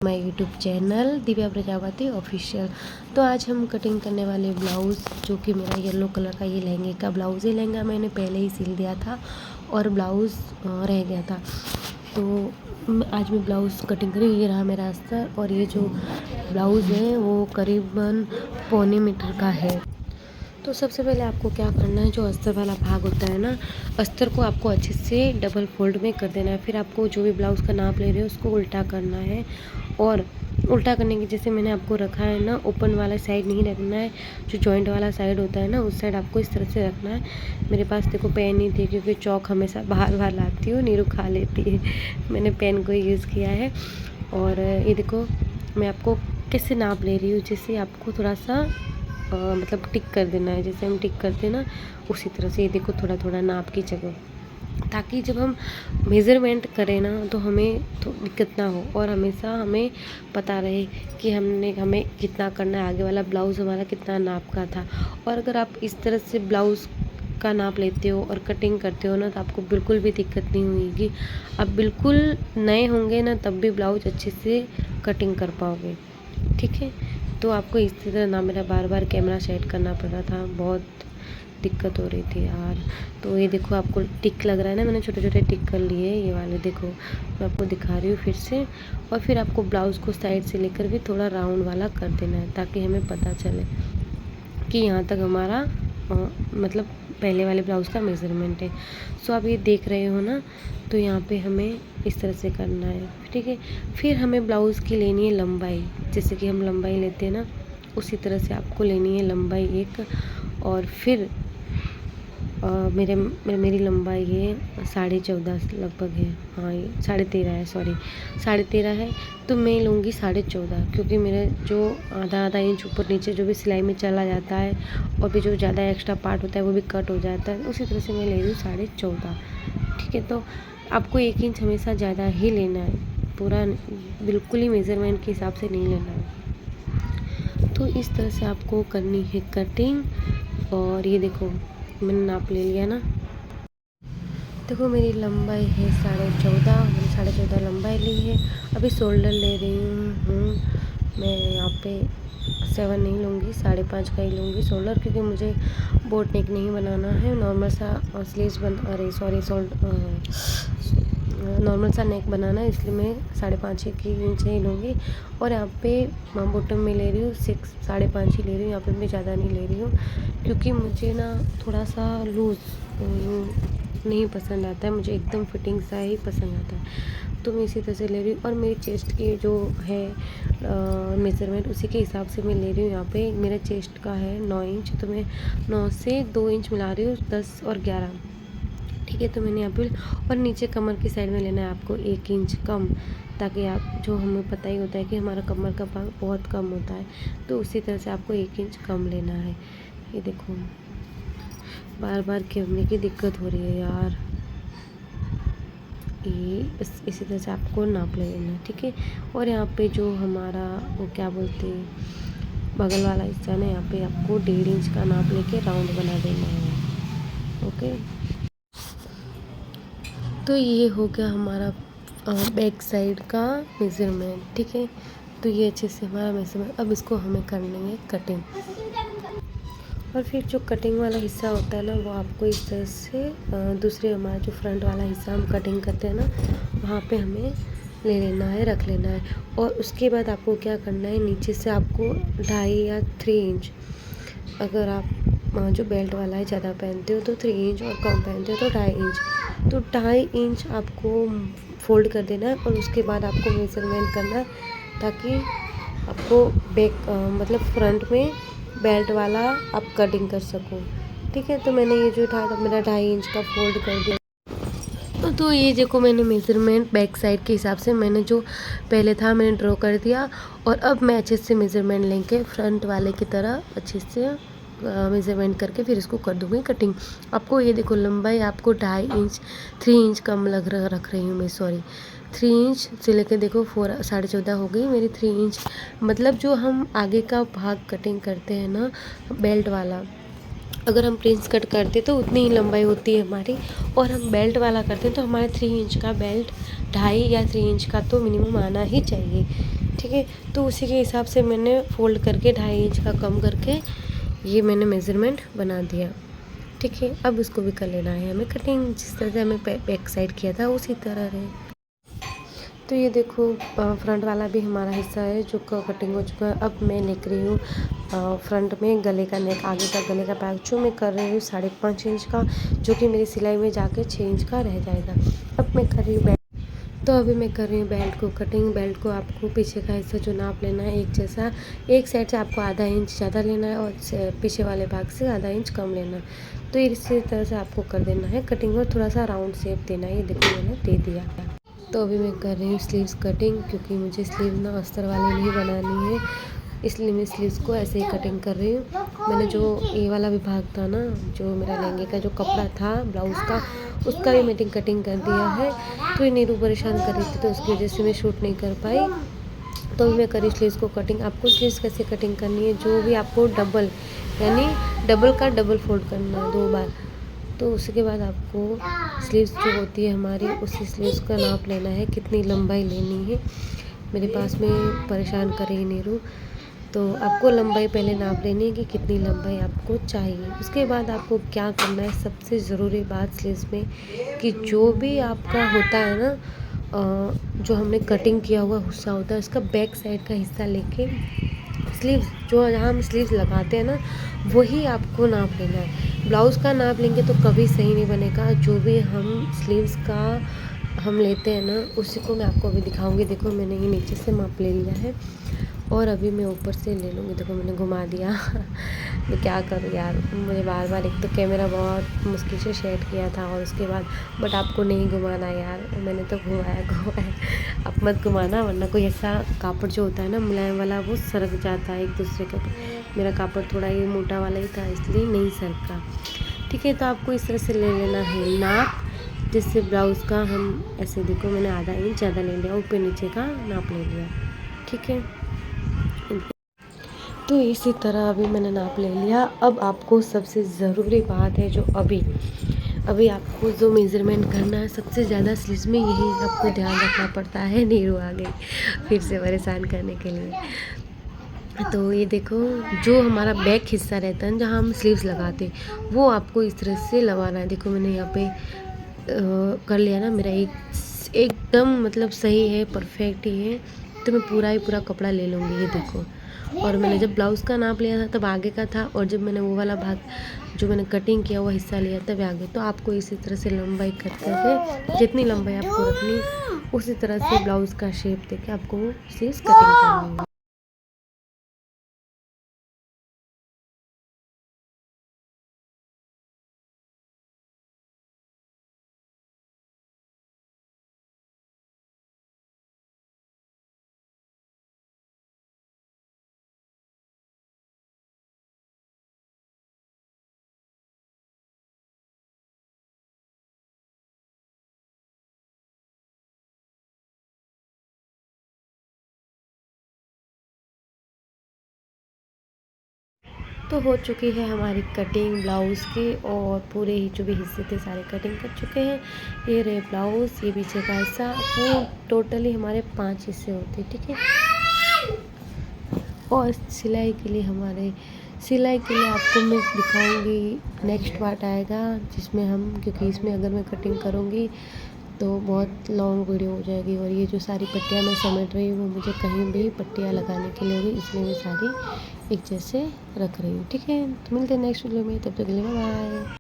My YouTube channel Divya Prajapati official. तो आज हम कटिंग करने वाले ब्लाउज़, जो कि मेरा येलो कलर का ये लहंगे का ब्लाउज़ है। लहंगा मैंने पहले ही सिल दिया था और ब्लाउज़ रह गया था, तो आज मैं ब्लाउज़ कटिंग करी। ये रहा मेरा अस्तर, और ये जो ब्लाउज़ है वो करीबन पौने मीटर का है। तो सबसे पहले आपको क्या करना है, जो अस्तर वाला भाग होता है ना, अस्तर को आपको अच्छे से डबल फोल्ड में कर देना है। फिर आपको जो भी ब्लाउज़ का नाप ले रहे हो उसको उल्टा करना है, और उल्टा करने की जैसे मैंने आपको रखा है ना, ओपन वाला साइड नहीं रखना है, जो जॉइंट वाला साइड होता है ना उस साइड आपको इस तरह से रखना है। मेरे पास देखो पेन नहीं थी, क्योंकि चौक हमेशा बाहर बाहर लाती हूँ, नीरू खा लेती है। मैंने पेन को यूज़ किया है। और ये देखो मैं आपको कैसे नाप ले रही हूँ, जैसे आपको थोड़ा सा मतलब टिक कर देना है, जैसे हम टिक करते हैं ना उसी तरह से। ये देखो थोड़ा थोड़ा नाप की जगह, ताकि जब हम मेज़रमेंट करें ना तो हमें तो दिक्कत ना हो, और हमेशा हमें पता रहे कि हमें कितना करना है, आगे वाला ब्लाउज़ हमारा कितना नाप का था। और अगर आप इस तरह से ब्लाउज़ का नाप लेते हो और कटिंग करते हो ना, तो आपको बिल्कुल भी दिक्कत नहीं होगी। आप बिल्कुल नए होंगे ना तब भी ब्लाउज़ अच्छे से कटिंग कर पाओगे, ठीक है। तो आपको इस तरह ना, मेरा बार बार कैमरा सेट करना पड़ रहा था, बहुत दिक्कत हो रही थी यार। तो ये देखो आपको टिक लग रहा है ना, मैंने छोटे छोटे टिक कर लिए, ये वाले देखो मैं आपको दिखा रही हूँ फिर से। और फिर आपको ब्लाउज़ को साइड से लेकर भी थोड़ा राउंड वाला कर देना है, ताकि हमें पता चले कि यहाँ तक हमारा मतलब पहले वाले ब्लाउज़ का मेज़रमेंट है। सो आप ये देख रहे हो ना, तो यहाँ पे हमें इस तरह से करना है, ठीक है। फिर हमें ब्लाउज़ की लेनी है लंबाई, जैसे कि हम लंबाई लेते हैं ना उसी तरह से आपको लेनी है लंबाई एक। और फिर मेरी लंबाई ये 14.5 लगभग है, हाँ ये 13.5 है, सॉरी 13.5 है। तो मैं लूँगी 14.5, क्योंकि मेरा जो आधा इंच ऊपर नीचे जो भी सिलाई में चला जाता है, और भी जो ज़्यादा एक्स्ट्रा पार्ट होता है वो भी कट हो जाता है, उसी तरह से मैं ले रही हूँ 14.5, ठीक है। तो आपको 1 इंच हमेशा ज़्यादा ही लेना है, पूरा बिल्कुल ही मेज़रमेंट के हिसाब से नहीं लेना है। तो इस तरह से आपको करनी है कटिंग। और ये देखो मैंने नाप ले लिया ना, देखो मेरी लंबाई है 14.5, मैंने 14.5 लंबाई ली है। अभी शोल्डर ले रही हूँ मैं, यहाँ पे 7 नहीं लूँगी, 5.5 का ही लूँगी शोल्डर, क्योंकि मुझे बोट नेक नहीं बनाना है, नॉर्मल सा स्लीव्स नॉर्मल सा नेक बनाना है, इसलिए मैं 5.5 इंच ही लूँगी। और यहाँ पे बॉटम में ले रही हूँ 5.5 ही ले रही हूँ, यहाँ पे मैं ज़्यादा नहीं ले रही हूँ, क्योंकि मुझे ना थोड़ा सा लूज़ नहीं पसंद आता है, मुझे एकदम फिटिंग सा ही पसंद आता है। तो मैं इसी तरह से ले रही हूँ। और मेरी चेस्ट की जो है मेज़रमेंट, उसी के हिसाब से मैं ले रही हूँ। यहाँ पे मेरा चेस्ट का है 9 इंच, तो मैं 9 से 2 इंच मिला रही हूँ, 10 और 11, ठीक है। तो मैंने यहाँ पे, और नीचे कमर की साइड में लेना है आपको 1 इंच कम, ताकि आप, जो हमें पता ही होता है कि हमारा कमर का भाग बहुत कम होता है, तो उसी तरह से आपको 1 इंच कम लेना है। ये देखो बार बार करने की दिक्कत हो रही है यार, ये इसी तरह से आपको नाप ले लेना, ठीक है। और यहाँ पे जो हमारा वो क्या बोलते हैं, बगल वाला हिस्सा ना, यहाँ पे आपको 1.5 इंच का नाप लेके राउंड बना देना है, ओके। तो ये हो गया हमारा बैक साइड का मेज़रमेंट, ठीक है। तो ये अच्छे से हमारा मेज़रमेंट, अब इसको हमें करनी है कटिंग। और फिर जो कटिंग वाला हिस्सा होता है ना, वो आपको इस तरह से दूसरे, हमारा जो फ्रंट वाला हिस्सा हम कटिंग करते हैं ना, वहाँ पे हमें ले लेना है, रख लेना है। और उसके बाद आपको क्या करना है, नीचे से आपको 2.5 या 3 इंच, अगर आप जो बेल्ट वाला है ज़्यादा पहनते हो तो 3 इंच, और कम पहनते हो तो 2.5 इंच, तो 2.5 इंच आपको फोल्ड कर देना है। और उसके बाद आपको मेज़रमेंट करना है, ताकि आपको बैक मतलब फ्रंट में बेल्ट वाला आप कटिंग कर सको, ठीक है। तो मैंने ये जो था मेरा 2.5 इंच का फोल्ड कर दिया। तो ये देखो मैंने मेज़रमेंट बैक साइड के हिसाब से, मैंने जो पहले था मैंने ड्रॉ कर दिया, और अब मैं अच्छे से मेज़रमेंट लेके फ्रंट वाले की तरह अच्छे से मेज़रमेंट करके फिर इसको कर दूँगी कटिंग। आपको ये देखो लंबाई आपको 2.5 इंच, 3 इंच कम रख रही हूँ मैं, सॉरी 3 इंच से लेकर देखो 14.5 हो गई मेरी 3 इंच। मतलब जो हम आगे का भाग कटिंग करते हैं ना बेल्ट वाला, अगर हम प्रिंस कट करते तो उतनी ही लंबाई होती है हमारी, और हम बेल्ट वाला करते हैं तो हमारे 3 इंच का बेल्ट 2.5 या 3 इंच का तो मिनिमम आना ही चाहिए, ठीक है। तो उसी के हिसाब से मैंने फ़ोल्ड करके 2.5 इंच का कम करके ये मैंने मेज़रमेंट बना दिया। ठीक है, अब इसको भी कर लेना है हमें कटिंग, जिस तरह से हमें बैक साइड किया था उसी तरह रहे। तो ये देखो फ्रंट वाला भी हमारा हिस्सा है जो कटिंग हो चुका है। अब मैं लिख रही हूँ फ्रंट में गले का नेक, आगे का गले का पैच जो मैं कर रही हूँ 5.5 इंच का, जो कि मेरी सिलाई में जाके 6 इंच का रह जाएगा। अब मैं कर रही हूँ तो अभी मैं कर रही हूँ बेल्ट को कटिंग। बेल्ट को आपको पीछे का हिस्सा जो नाप लेना है एक जैसा, एक साइड से आपको आधा इंच ज़्यादा लेना है और पीछे वाले भाग से आधा इंच कम लेना है। तो इसी तरह से आपको कर देना है कटिंग और थोड़ा सा राउंड शेप देना है। ये देखो मैंने दे दिया। तो अभी मैं कर रही हूँ स्लीव्स कटिंग, क्योंकि मुझे स्लीव ना अस्तर वाली नहीं बनानी है, इसलिए मैं स्लीव्स को ऐसे ही कटिंग कर रही हूँ। मैंने जो ये वाला विभाग था ना, जो मेरा लहंगे का जो कपड़ा था ब्लाउज़ का, उसका भी मैंने कटिंग कर दिया है। तो ये नीरू परेशान कर रही थी तो उसकी वजह से मैं शूट नहीं कर पाई। तो अभी मैं करी स्लीव्स को कटिंग। आपको स्लीव्स कैसे कटिंग करनी है, जो भी आपको डबल यानी डबल का डबल फोल्ड करना है 2 बार। तो उसके बाद आपको स्लीव्स जो होती है हमारी, उसी स्लीव्स का नाप लेना है, कितनी लंबाई लेनी है। मेरे पास में परेशान कर रही नीरू, तो आपको लंबाई पहले नाप लेनी है कि कितनी लंबाई आपको चाहिए। उसके बाद आपको क्या करना है, सबसे ज़रूरी बात स्लीव्स में कि जो भी आपका होता है ना, जो हमने कटिंग किया हुआ हिस्सा होता है उसका बैक साइड का हिस्सा लेके स्लीव्स जो जहाँ हम स्लीव्स लगाते हैं ना, वही आपको नाप लेना है। ब्लाउज़ का नाप लेंगे तो कभी सही नहीं बनेगा। जो भी हम स्लीव्स का हम लेते हैं ना, उसी को मैं आपको अभी दिखाऊंगी। देखो मैंने ये नीचे से माप ले लिया है और अभी मैं ऊपर से ले लूँगी। देखो मैंने घुमा दिया मैं क्या करूँ यार, मुझे बार बार, एक तो कैमरा बहुत मुश्किल से सेट किया था और उसके बाद बट आपको नहीं घुमाना यार, मैंने तो घुमाया आप मत घुमाना, वरना कोई ऐसा कापड़ जो होता है ना मुलायम वाला, वो सरक जाता है एक दूसरे का। मेरा कापड़ थोड़ा ये मोटा वाला ही था, इसलिए नहीं सरका। ठीक है, तो आपको इस तरह से ले लेना है नाप, जिससे ब्लाउज़ का हम ऐसे, देखो मैंने आधा इंच ज़्यादा ले लिया, ऊपर नीचे का नाप ले लिया। ठीक है, तो इसी तरह अभी मैंने नाप ले लिया। अब आपको सबसे ज़रूरी बात है जो अभी आपको जो मेज़रमेंट करना है सबसे ज़्यादा स्लीव्स में, यही आपको ध्यान रखना पड़ता है। नीरू आ गई फिर से परेशान करने के लिए। तो ये देखो जो हमारा बैक हिस्सा रहता है जहाँ हम स्लीव्स लगाते, वो आपको इस तरह से लगाना है। देखो मैंने यहाँ पे कर लिया ना, मेरा एकदम मतलब सही है, परफेक्ट ही है। तो मैं पूरा ही पूरा कपड़ा ले लूँगी। ये देखो, और मैंने जब ब्लाउज़ का नाप लिया था तब आगे का था, और जब मैंने वो वाला भाग जो मैंने कटिंग किया हुआ हिस्सा लिया तब आगे। तो आपको इसी तरह से लंबाई कट करके, जितनी लंबाई आपको रखनी उसी तरह से ब्लाउज़ का शेप देके आपको स्लीव्स कटिंग करनी है। तो हो चुकी है हमारी कटिंग ब्लाउज़ की, और पूरे ही जो भी हिस्से थे सारे कटिंग कर चुके हैं। ये रहे ब्लाउज़, ये पीछे का हिस्सा, वो टोटली हमारे 5 हिस्से होते हैं। ठीक है, और सिलाई के लिए आपको मैं दिखाऊंगी, नेक्स्ट पार्ट आएगा जिसमें हम, क्योंकि इसमें अगर मैं कटिंग करूँगी तो बहुत लॉन्ग वीडियो हो जाएगी। और ये जो सारी पट्टियाँ मैं समेट रही हूँ वो मुझे कहीं भी पट्टियाँ लगाने के लिए होगी, इसलिए मैं सारी एक जैसे रख रही हूँ। ठीक है, तो मिलते हैं नेक्स्ट वीडियो में, तब तक के लिए बाय बाय।